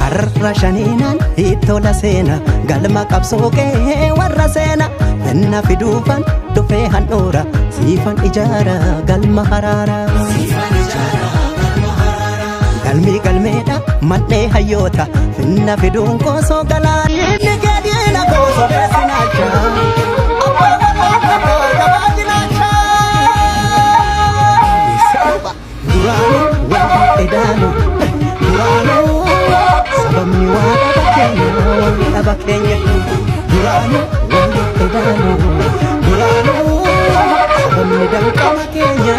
Karra shaniinan ittoola seena galma qabsoo kee warra seena finna fiduufan dhufee handhuura siifan ijaara galma haraara galmi galmeedha madhee hayyoota finna fiduun koosoo galaa inni gadiina koosoo beesinaacha duraanu waa edaanu duraanu sababni waa dhaba keenya duraanu waa edaanu duraanu sababni danqama keenya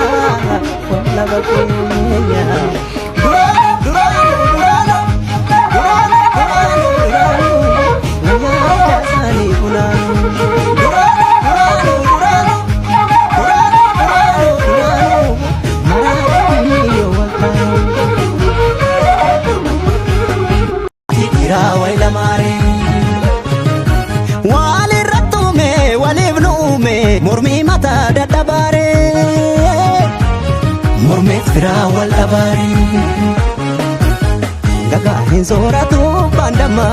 waa dhaba keenya mormi mata dadabare mormi fira wal abari gaga hin zoratu bandama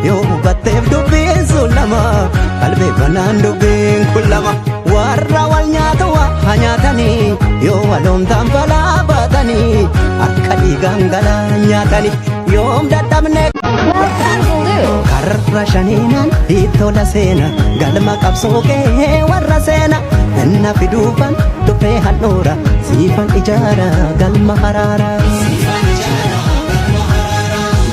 yo battef dubin sulama qalbe banan dubin kullama warra wal nyaatwa hanyatani yo walom tambala batani akkadi gangala nyatani yom dadabne karra shaniinan ittoola seena galma qabsoo kee warra seena finna fiduufan dhufee handhuura siifan ijaara galma haraara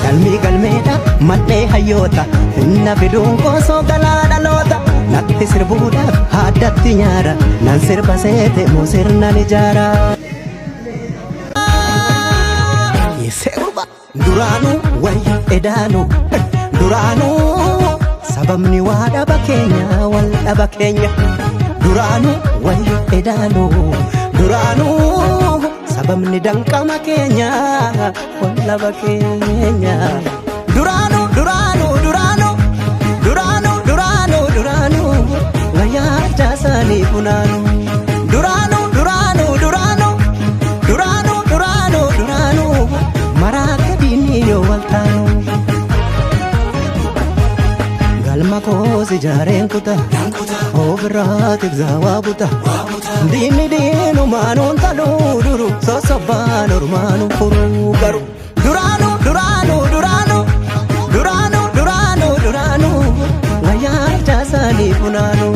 galmi galmeedha madhee hayyoota finna fiduun koosoo galaa dhaloota natti sirbuudhaaf haaddatti nyaara nan sirba seete moo sirnan ijaara duraanu wayya edaanu duraanu sababni waa dhaba keenya wal dhaba keenya duraanu wayya edaanu duraanu sababni danqama keenya wal dhaba keenya duraanu duraanu duraanu duraanu duraanu duraanu wayyaa jaasanii funaanu duraanu duraanu duraanu duraanu duraanu duraanu maraaka diinni yoo waltaanu galma koos ijaareen kuta ofirraatiif zawaa buta diinni diinumaanuun taluu duru sosobbaan ormaanuun furuu garu duraanu duraanu duraanu duraanu duraanu duraanu wayyaa jaasanii funaanu